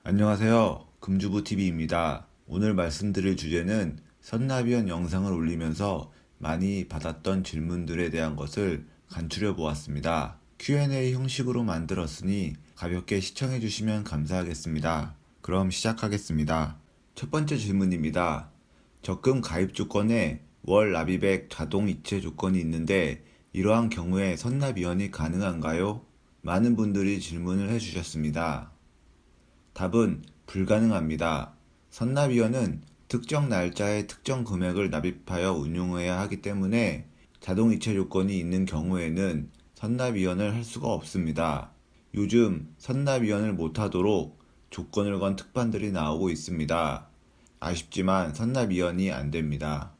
안녕하세요. 금주부TV입니다. 오늘 말씀드릴 주제는 선납위원 영상을 올리면서 많이 받았던 질문들에 대한 것을 간추려 보았습니다. Q&A 형식으로 만들었으니 가볍게 시청해 주시면 감사하겠습니다. 그럼 시작하겠습니다. 첫 번째 질문입니다. 적금 가입 조건에 월 납입액 자동 이체 조건이 있는데 이러한 경우에 선납위원이 가능한가요? 많은 분들이 질문을 해주셨습니다. 답은 불가능합니다. 선납위원은 특정 날짜에 특정 금액을 납입하여 운용해야 하기 때문에 자동이체 조건이 있는 경우에는 선납위원을 할 수가 없습니다. 요즘 선납위원을 못하도록 조건을 건 특판들이 나오고 있습니다. 아쉽지만 선납위원이 안됩니다.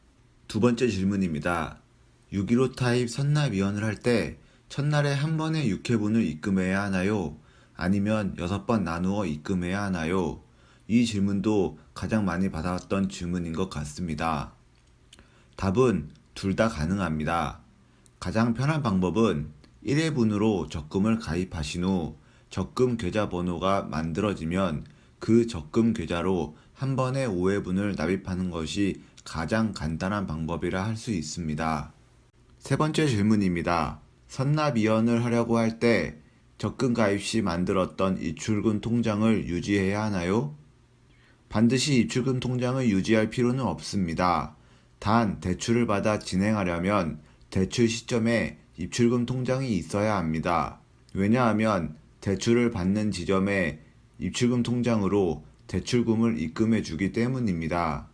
두 번째 질문입니다. 6.15 타입 선납위원을 할 때 첫날에 한 번에 6회분을 입금해야 하나요? 아니면 6번 나누어 입금해야 하나요? 이 질문도 가장 많이 받아왔던 질문인 것 같습니다. 답은 둘 다 가능합니다. 가장 편한 방법은 1회분으로 적금을 가입하신 후 적금 계좌 번호가 만들어지면 그 적금 계좌로 한 번에 5회분을 납입하는 것이 가장 간단한 방법이라 할 수 있습니다. 세 번째 질문입니다. 선납위원을 하려고 할 때 적금 가입 시 만들었던 입출금 통장을 유지해야 하나요? 반드시 입출금 통장을 유지할 필요는 없습니다. 단 대출을 받아 진행하려면 대출 시점에 입출금 통장이 있어야 합니다. 왜냐하면 대출을 받는 지점에 입출금 통장으로 대출금을 입금해 주기 때문입니다.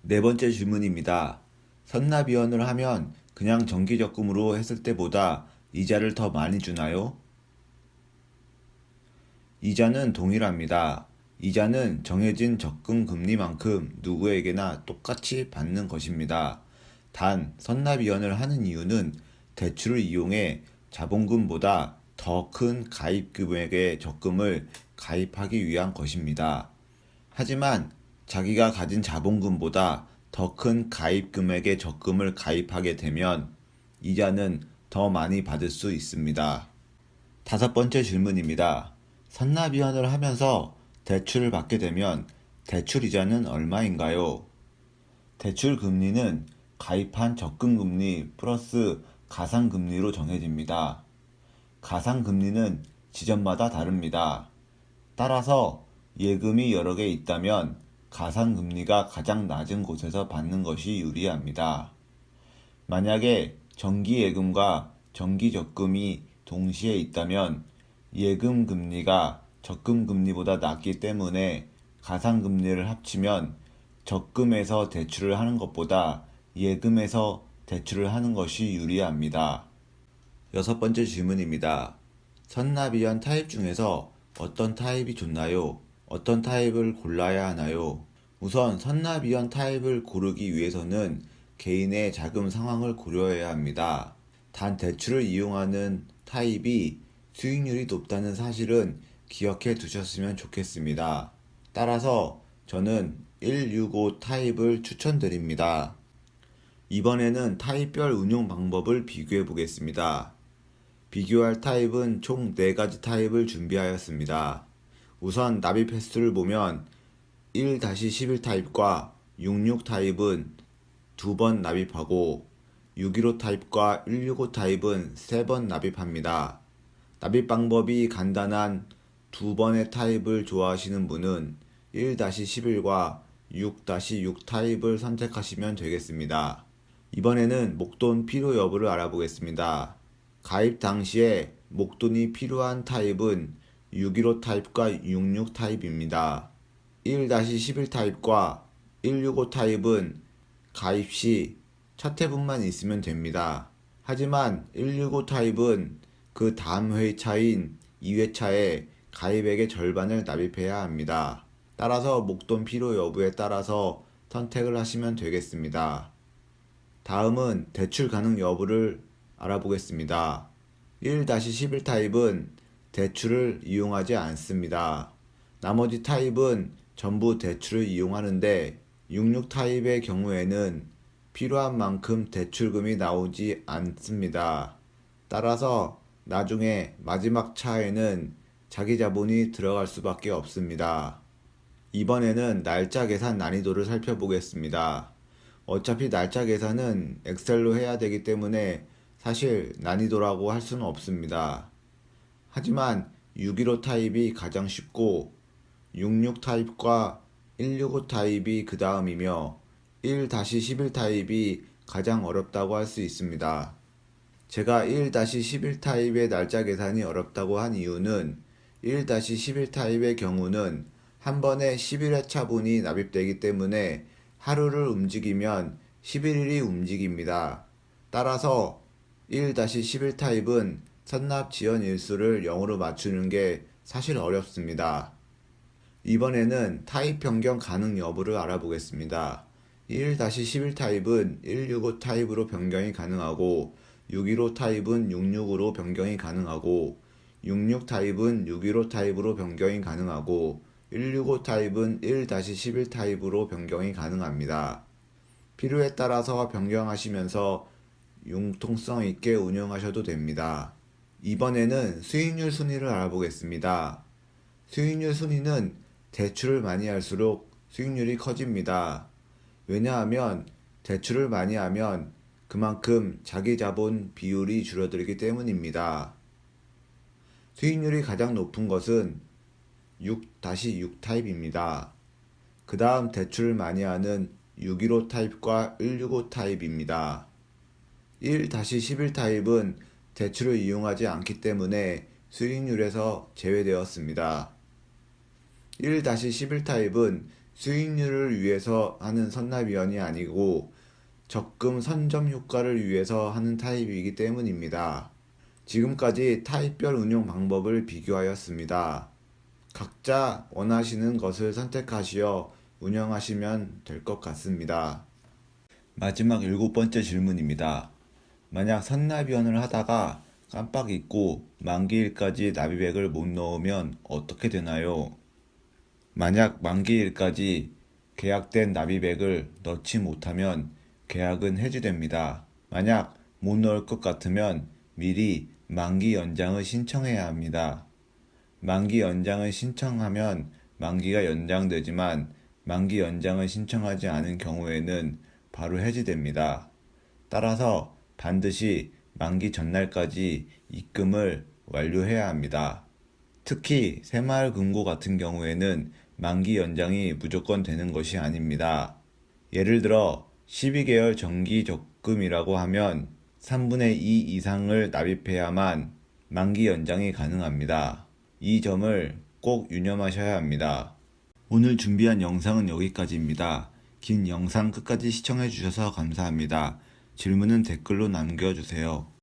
네 번째 질문입니다. 선납위원을 하면 그냥 정기적금으로 했을 때보다 이자를 더 많이 주나요? 이자는 동일합니다. 이자는 정해진 적금 금리만큼 누구에게나 똑같이 받는 것입니다. 단, 선납위원을 하는 이유는 대출을 이용해 자본금보다 더 큰 가입 금액의 적금을 가입하기 위한 것입니다. 하지만 자기가 가진 자본금보다 더 큰 가입 금액의 적금을 가입하게 되면 이자는 더 많이 받을 수 있습니다. 다섯 번째 질문입니다. 선납위원을 하면서 대출을 받게 되면 대출 이자는 얼마인가요? 대출 금리는 가입한 적금 금리 플러스 가상 금리로 정해집니다. 가상 금리는 지점마다 다릅니다. 따라서 예금이 여러 개 있다면 가상 금리가 가장 낮은 곳에서 받는 것이 유리합니다. 만약에 정기 예금과 정기 적금이 동시에 있다면 예금 금리가 적금 금리보다 낮기 때문에 가상 금리를 합치면 적금에서 대출을 하는 것보다 예금에서 대출을 하는 것이 유리합니다. 여섯 번째 질문입니다. 선납위원 타입 중에서 어떤 타입이 좋나요? 어떤 타입을 골라야 하나요? 우선 선납위원 타입을 고르기 위해서는 개인의 자금 상황을 고려해야 합니다. 단 대출을 이용하는 타입이 수익률이 높다는 사실은 기억해 두셨으면 좋겠습니다. 따라서 저는 165 타입을 추천드립니다. 이번에는 타입별 운용 방법을 비교해 보겠습니다. 비교할 타입은 총 4가지 타입을 준비하였습니다. 우선 납입 횟수를 보면 1-11 타입과 66 타입은 2번 납입하고 615 타입과 165 타입은 3번 납입합니다. 납입 방법이 간단한 2번의 타입을 좋아하시는 분은 1-11과 6-6 타입을 선택하시면 되겠습니다. 이번에는 목돈 필요 여부를 알아보겠습니다. 가입 당시에 목돈이 필요한 타입은 615 타입과 66 타입입니다. 1-11 타입과 165 타입은 가입 시 첫 회분만 있으면 됩니다. 하지만 165 타입은 그 다음 회차인 2회차에 가입액의 절반을 납입해야 합니다. 따라서 목돈 필요 여부에 따라서 선택을 하시면 되겠습니다. 다음은 대출 가능 여부를 알아보겠습니다. 1-11 타입은 대출을 이용하지 않습니다. 나머지 타입은 전부 대출을 이용하는데 66 타입의 경우에는 필요한 만큼 대출금이 나오지 않습니다. 따라서 나중에 마지막 차에는 자기 자본이 들어갈 수밖에 없습니다. 이번에는 날짜 계산 난이도를 살펴보겠습니다. 어차피 날짜 계산은 엑셀로 해야 되기 때문에 사실 난이도라고 할 수는 없습니다. 하지만 615 타입이 가장 쉽고 66 타입과 165 타입이 그 다음이며 1-11 타입이 가장 어렵다고 할 수 있습니다. 제가 1-11 타입의 날짜 계산이 어렵다고 한 이유는 1-11 타입의 경우는 한 번에 11회차 분이 납입되기 때문에 하루를 움직이면 11일이 움직입니다. 따라서 1-11 타입은 선납 지연 일수를 0으로 맞추는 게 사실 어렵습니다. 이번에는 타입 변경 가능 여부를 알아보겠습니다. 1-11 타입은 165 타입으로 변경이 가능하고 615 타입은 665로 변경이 가능하고 66 타입은 615 타입으로 변경이 가능하고 165 타입은 1-11 타입으로 변경이 가능합니다. 필요에 따라서 변경하시면서 융통성 있게 운영하셔도 됩니다. 이번에는 수익률 순위를 알아보겠습니다. 수익률 순위는 대출을 많이 할수록 수익률이 커집니다. 왜냐하면 대출을 많이 하면 그만큼 자기 자본 비율이 줄어들기 때문입니다. 수익률이 가장 높은 것은 6-6 타입입니다. 그 다음 대출을 많이 하는 615 타입과 165 타입입니다. 1-11 타입은 대출을 이용하지 않기 때문에 수익률에서 제외되었습니다. 1-11 타입은 수익률을 위해서 하는 선납위원이 아니고 적금 선점 효과를 위해서 하는 타입이기 때문입니다. 지금까지 타입별 운용 방법을 비교하였습니다. 각자 원하시는 것을 선택하시어 운영하시면 될 것 같습니다. 마지막 7번째 질문입니다. 만약 선납위원을 하다가 깜빡 잊고 만기일까지 납입액을 못 넣으면 어떻게 되나요? 만약 만기일까지 계약된 납입액을 넣지 못하면 계약은 해지됩니다. 만약 못 넣을 것 같으면 미리 만기 연장을 신청해야 합니다. 만기 연장을 신청하면 만기가 연장되지만 만기 연장을 신청하지 않은 경우에는 바로 해지됩니다. 따라서 반드시 만기 전날까지 입금을 완료해야 합니다. 특히 새마을금고 같은 경우에는 만기 연장이 무조건 되는 것이 아닙니다. 예를 들어 12개월 정기 적금이라고 하면 3분의 2 이상을 납입해야만 만기 연장이 가능합니다. 이 점을 꼭 유념하셔야 합니다. 오늘 준비한 영상은 여기까지입니다. 긴 영상 끝까지 시청해 주셔서 감사합니다. 질문은 댓글로 남겨주세요.